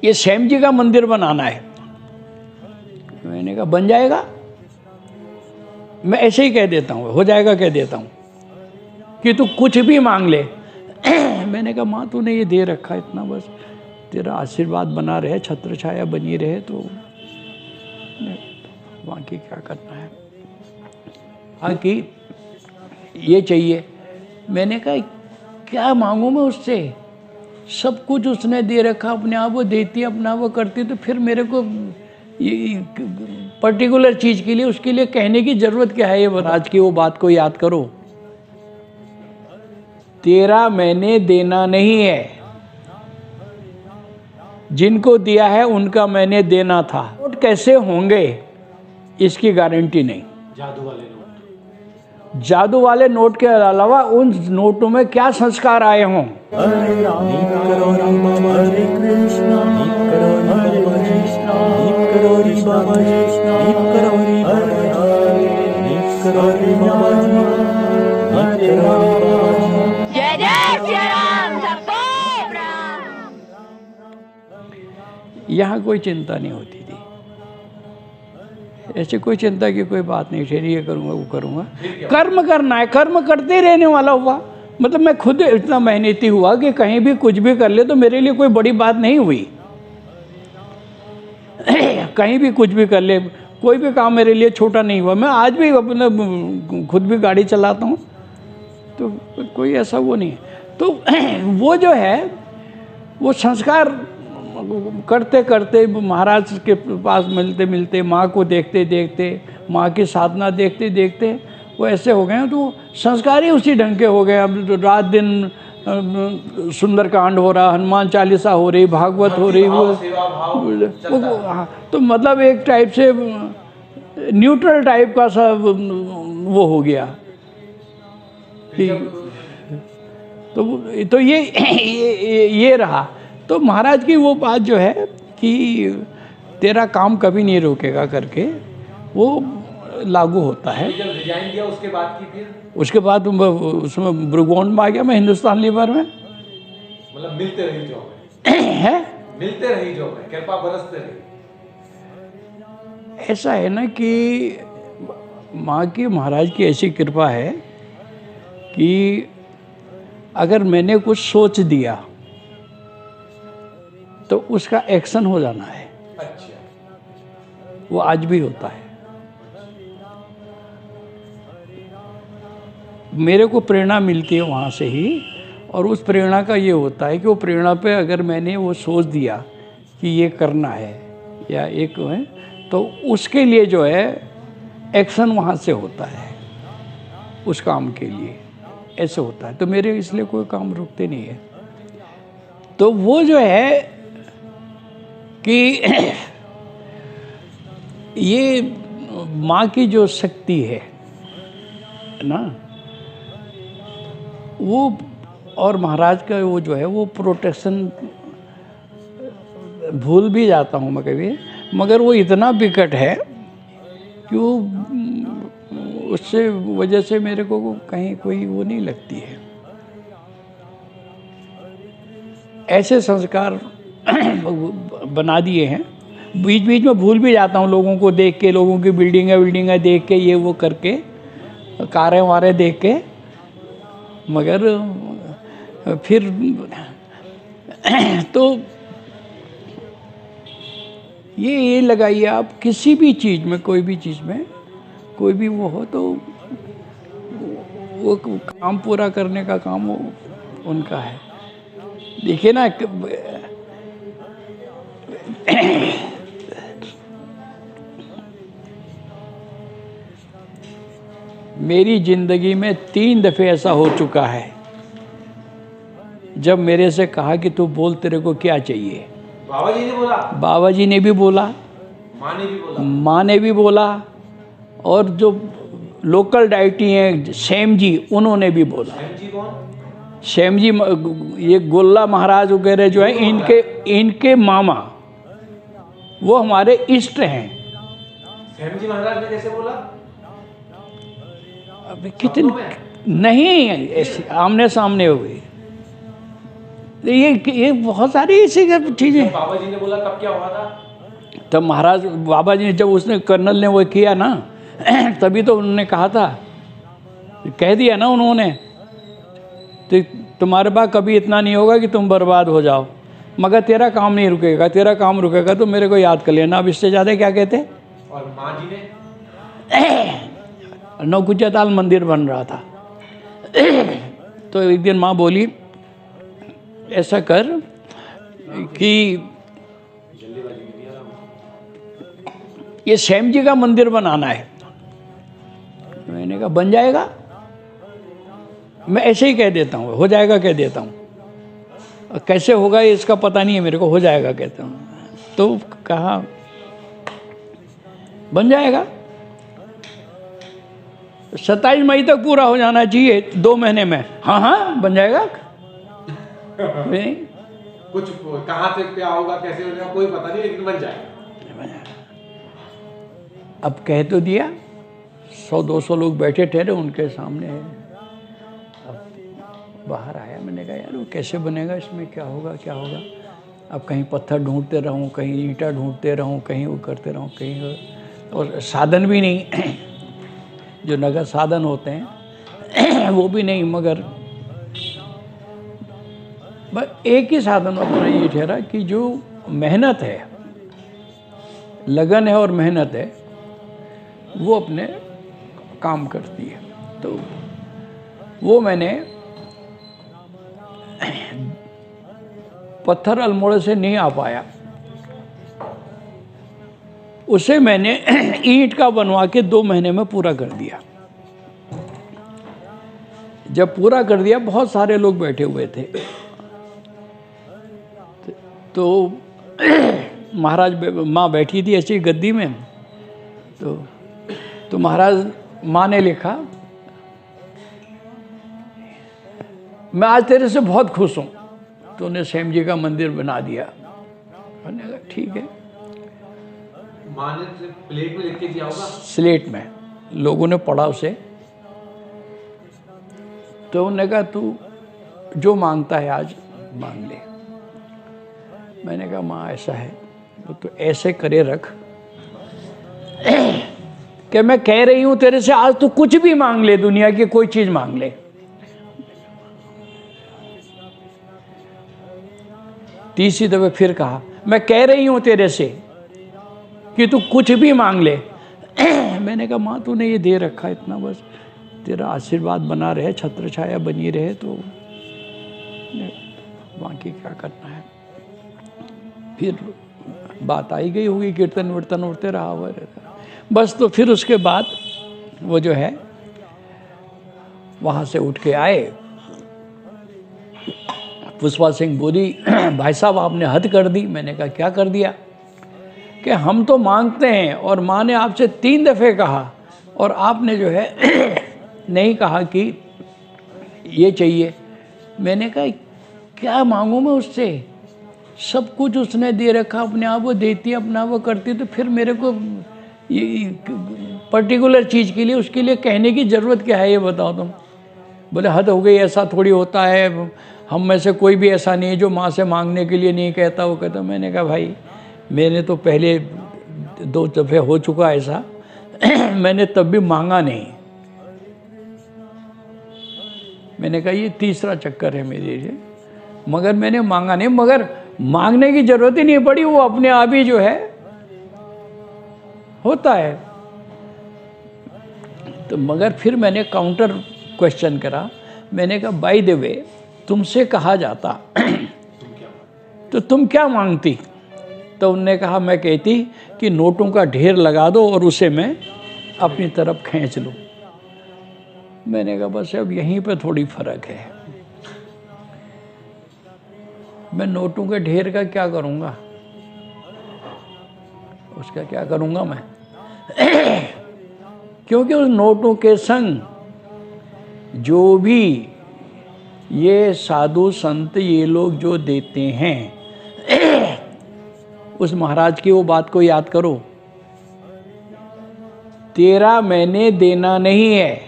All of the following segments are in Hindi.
ये श्याम जी का मंदिर बनाना है। मैंने कहा बन जाएगा, मैं ऐसे ही कह देता हूँ, हो जाएगा कह देता हूँ कि तू कुछ भी मांग ले। मैंने कहा माँ तूने ये दे रखा इतना, बस तेरा आशीर्वाद बना रहे, छत्र छाया बनी रहे, तो बाकी क्या करना है। बाकी ये चाहिए। मैंने कहा क्या मांगूं मैं उससे, सब कुछ उसने दे रखा, अपने आप वो देती, अपना वो करती, तो फिर मेरे को ये पर्टिकुलर चीज़ के लिए उसके लिए कहने की ज़रूरत क्या है। ये आज की वो बात को याद करो, तेरा मैंने देना नहीं है, जिनको दिया है उनका मैंने देना था। नोट कैसे होंगे इसकी गारंटी नहीं। जादू वाले नोट के अलावा उन नोटों में क्या संस्कार आए हों। हरे राम हरे कृष्णा हरे कृष्णा हरे बाबा कृष्णा हरे जय जय श्री राम, सबको प्रणाम। यहाँ कोई चिंता नहीं होती थी, ऐसे कोई चिंता की कोई बात नहीं थी, ये करूँगा वो करूँगा। कर्म करना है, कर्म करते ही रहने वाला हुआ। मतलब मैं खुद इतना मेहनती हुआ कि कहीं भी कुछ भी कर ले तो मेरे लिए कोई बड़ी बात नहीं हुई। कहीं भी कुछ भी कर ले, कोई भी काम मेरे लिए छोटा नहीं हुआ। मैं आज भी अपना खुद भी गाड़ी चलाता हूँ, तो कोई ऐसा वो नहीं है। तो वो जो है वो संस्कार करते करते, महाराज के पास मिलते मिलते, माँ को देखते देखते, माँ की साधना देखते देखते वो ऐसे हो गए हैं। तो संस्कार ही उसी ढंग के हो गए। अब रात दिन सुंदरकांड हो रहा, हनुमान चालीसा हो रही, भागवत हो रही, वो तो मतलब एक टाइप से न्यूट्रल टाइप का सा वो हो गया। तो ये रहा। तो महाराज की वो बात जो है कि तेरा काम कभी नहीं रुकेगा करके, वो लागू होता है। जब रिजाइन दिया उसके बाद की फिर उसके बाद उसमें ब्रुगोन में आ गया मैं, हिंदुस्तान लीवर में। मतलब मिलते रही जॉब है, मिलते रही जॉब में, कृपा बरसते रही। ऐसा है ना कि माँ की, महाराज की ऐसी कृपा है कि अगर मैंने कुछ सोच दिया तो उसका एक्शन हो जाना है। अच्छा, वो आज भी होता है। मेरे को प्रेरणा मिलती है वहाँ से ही, और उस प्रेरणा का ये होता है कि वो प्रेरणा पे अगर मैंने वो सोच दिया कि ये करना है या एक है, तो उसके लिए जो है एक्शन वहाँ से होता है, उस काम के लिए ऐसे होता है। तो मेरे इसलिए कोई काम रुकते नहीं है। तो वो जो है कि ये माँ की जो शक्ति है ना, वो और महाराज का वो जो है वो प्रोटेक्शन, भूल भी जाता हूँ मैं कभी, मगर वो इतना विकट है कि वो उससे वजह से मेरे को कहीं कोई वो नहीं लगती है। ऐसे संस्कार बना दिए हैं। बीच बीच में भूल भी जाता हूँ लोगों को देख के, लोगों की बिल्डिंगें देख के, ये वो करके, कारें वारें देख के, मगर फिर तो ये लगाइए आप किसी भी चीज़ में, कोई भी चीज़ में कोई भी वो हो, तो वो काम पूरा करने का काम वो उनका है। देखिए ना, मेरी जिंदगी में 3 दफ़े ऐसा हो चुका है जब मेरे से कहा कि तू बोल, तेरे को क्या चाहिए। बाबा जी ने बोला, बाबा जी ने भी बोला, माँ ने भी बोला, माँ ने भी बोला, और जो लोकल डाइटी हैं श्याम जी, उन्होंने भी बोला। श्याम जी कौन? श्याम जी ये गोल्ला महाराज वगैरह जो है, इनके मामा, वो हमारे इष्ट हैं। श्याम जी महाराज ने कैसे बोला? अभी कितने नहीं, ऐसे आमने सामने हो गई। ये बहुत सारी ऐसी चीज़ें। बाबा जी ने बोला तब क्या हुआ था? तब महाराज बाबा जी ने जब उसने कर्नल ने वो किया ना तभी तो उन्होंने कहा था, कह दिया ना उन्होंने, तो तुम्हारे पास कभी इतना नहीं होगा कि तुम बर्बाद हो जाओ, मगर तेरा काम नहीं रुकेगा, तेरा काम रुकेगा तो मेरे को याद कर लेना। अब इससे ज़्यादा क्या कहते? और माँ जी ने? नौकुचिया ताल मंदिर बन रहा था तो एक दिन माँ बोली ऐसा कर कि ये श्याम जी का मंदिर बनाना है। मैंने कहा बन जाएगा, मैं ऐसे ही कह देता हूँ, हो जाएगा कह देता हूँ, कैसे होगा इसका पता नहीं है मेरे को, हो जाएगा कहता हूँ। तो कहा बन जाएगा, 27 मई तक पूरा हो जाना चाहिए, 2 महीने में। हाँ हाँ बन जाएगा। नहीं कुछ कहाँ से क्या होगा, कैसे हो जाएगा कोई पता नहीं, लेकिन बन जाएगा। अब कह तो दिया, 100-200 लोग बैठे ठहरे उनके सामने। अब बाहर आया, मैंने कहा यार वो कैसे बनेगा, इसमें क्या होगा क्या होगा। अब कहीं पत्थर ढूंढते रहूं, कहीं ईंटा ढूंढते रहूं, कहीं वो करते रहूं, कहीं, और साधन भी नहीं जो नगर साधन होते हैं वो भी नहीं। मगर बस एक ही साधन अपना ये ठहरा कि जो मेहनत है, लगन है और मेहनत है, वो अपने काम करती है। तो वो मैंने पत्थर अल्मोड़े से नहीं आ पाया, उसे मैंने ईंट का बनवा के 2 महीने में पूरा कर दिया। जब पूरा कर दिया, बहुत सारे लोग बैठे हुए थे, तो महाराज माँ बैठी थी ऐसी गद्दी में, तो महाराज माँ ने लिखा, मैं आज तेरे से बहुत खुश हूँ, तूने श्याम जी का मंदिर बना दिया। मैंने कहा ठीक है। माँ ने प्लेट में लिख के दिया होगा? स्लेट में लोगों ने पढ़ा उसे, तो उन्होंने कहा तू जो मांगता है आज मांग ले। मैंने कहा माँ ऐसा है तो ऐसे करे रख कि मैं कह रही हूं तेरे से आज तू कुछ भी मांग ले, दुनिया की कोई चीज मांग ले। तीसरी दफे फिर कहा मैं कह रही हूं तेरे से कि तू कुछ भी मांग ले। मैंने कहा माँ तूने ये दे रखा इतना, बस तेरा आशीर्वाद बना रहे, छत्र छाया बनी रहे, तो बाकी क्या करना है। फिर बात आई गई होगी, कीर्तन वीर्तन उठते रहा हुआ रहता बस। तो फिर उसके बाद वो जो है वहाँ से उठ के आए। पुष्पा सिंह बोली भाई साहब आपने हद कर दी। मैंने कहा क्या कर दिया? कि हम तो मांगते हैं और माँ ने आपसे 3 दफ़े कहा और आपने जो है नहीं कहा कि ये चाहिए। मैंने कहा क्या मांगूँ मैं उससे, सब कुछ उसने दे रखा, अपने आप वो देती है, अपना वो करती, तो फिर मेरे को ये पर्टिकुलर चीज़ के लिए उसके लिए कहने की ज़रूरत क्या है, ये बताओ तुम। बोले हद हो गई, ऐसा थोड़ी होता है, हम में से कोई भी ऐसा नहीं है जो माँ से मांगने के लिए नहीं कहता। वो कहता। मैंने कहा भाई मैंने तो पहले 2 दफ़े हो चुका ऐसा मैंने तब भी मांगा नहीं। मैंने कहा ये तीसरा चक्कर है मेरे लिए, मगर मैंने मांगा नहीं, मगर मांगने की जरूरत ही नहीं पड़ी, वो अपने आप ही जो है होता है। तो मगर फिर मैंने काउंटर क्वेश्चन करा। मैंने कहा बाय द वे तुमसे कहा जाता तो तुम क्या मांगती? तो उनने कहा मैं कहती कि नोटों का ढेर लगा दो और उसे मैं अपनी तरफ खींच लूँ। मैंने कहा बस अब यहीं पे थोड़ी फर्क है, मैं नोटों के ढेर का क्या करूँगा, उसका क्या करूँगा मैं क्योंकि उस नोटों के संग जो भी ये साधु संत ये लोग जो देते हैं उस महाराज की वो बात को याद करो, तेरा मैंने देना नहीं है,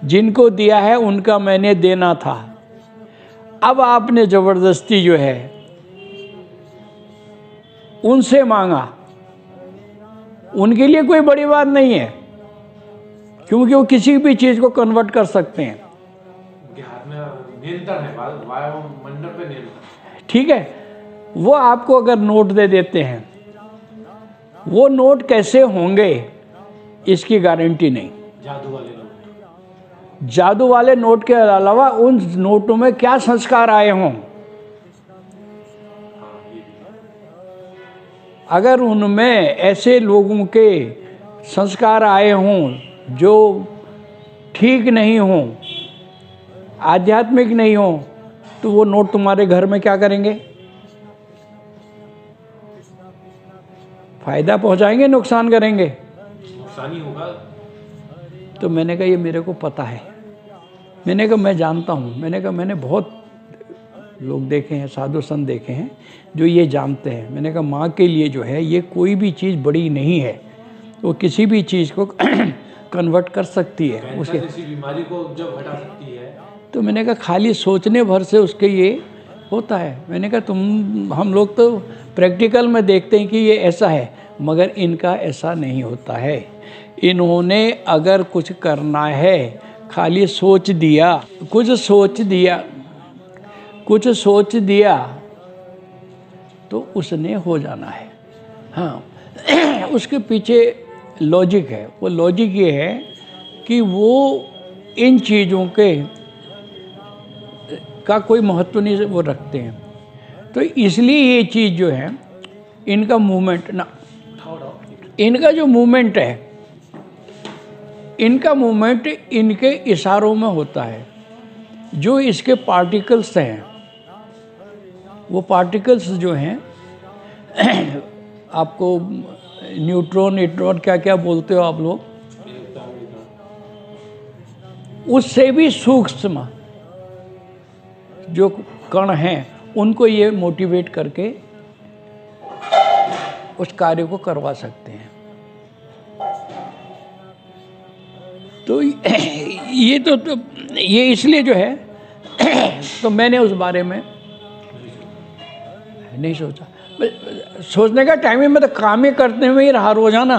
जिनको दिया है उनका मैंने देना था। अब आपने ज़बरदस्ती जो है उनसे मांगा, उनके लिए कोई बड़ी बात नहीं है, क्योंकि वो किसी भी चीज़ को कन्वर्ट कर सकते हैं। उनके हाथ में नियंत्रण है, वायुमंडल पे नियंत्रण। ठीक है, वो आपको अगर नोट दे देते हैं, वो नोट कैसे होंगे इसकी गारंटी नहीं। जादू वाले लोग, जादू वाले नोट के अलावा उन नोटों में क्या संस्कार आए हों, अगर उनमें ऐसे लोगों के संस्कार आए हों जो ठीक नहीं हों, आध्यात्मिक नहीं हों, तो वो नोट तुम्हारे घर में क्या करेंगे? फायदा पहुंचाएंगे, नुकसान करेंगे? नुकसान ही होगा। तो मैंने कहा ये मेरे को पता है, मैंने कहा मैं जानता हूँ, मैंने कहा मैंने बहुत लोग देखे हैं, साधु संत देखे हैं जो ये जानते हैं। मैंने कहा माँ के लिए जो है ये कोई भी चीज़ बड़ी नहीं है, वो किसी भी चीज़ को कन्वर्ट कर सकती है, उसके जैसी बीमारी को जब हटा सकती है। तो मैंने कहा खाली सोचने भर से उसके ये होता है। मैंने कहा हम लोग तो प्रैक्टिकल में देखते हैं कि ये ऐसा है, मगर इनका ऐसा नहीं होता है। इन्होंने अगर कुछ करना है, खाली सोच दिया, कुछ सोच दिया तो उसने हो जाना है। हाँ, उसके पीछे लॉजिक है। वो लॉजिक ये है कि वो इन चीज़ों का कोई महत्व नहीं वो रखते हैं, तो इसलिए ये चीज़ जो है इनका मूवमेंट इनका जो मूवमेंट है, इनका मूवमेंट इनके इशारों में होता है। जो इसके पार्टिकल्स हैं, वो पार्टिकल्स जो हैं आपको न्यूट्रॉन क्या क्या बोलते हो आप लोग, उससे भी सूक्ष्म जो कण हैं उनको ये मोटिवेट करके उस कार्य को करवा सकते हैं। तो ये इसलिए जो है तो मैंने उस बारे में नहीं सोचा। सोचने का टाइम ही मैं तो काम ही करते हुए ही रहा रोजाना,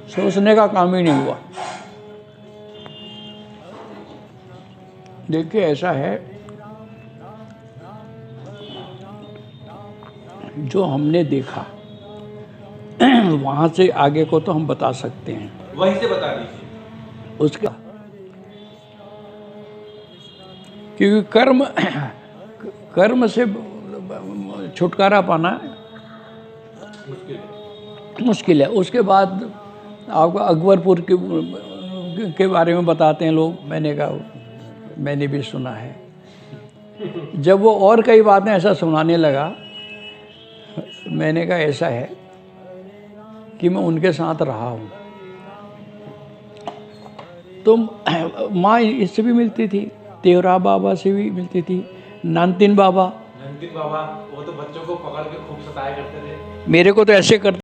सोचने का काम ही नहीं हुआ। देखिए ऐसा है, जो हमने देखा वहाँ से आगे को तो हम बता सकते हैं, वहीं से बता दीजिए उसका, क्योंकि कर्म से छुटकारा पाना मुश्किल है। उसके बाद आपको अकबरपुर के बारे में बताते हैं लोग, मैंने कहा मैंने भी सुना है। जब वो और कई बातें ऐसा सुनाने लगा, मैंने कहा ऐसा है कि मैं उनके साथ रहा हूँ। तो माँ इससे भी मिलती थी, तेवरा बाबा से भी मिलती थी, नानतीन बाबा वो तो बच्चों को पकड़ के खूब सताया करते थे। मेरे को तो ऐसे करते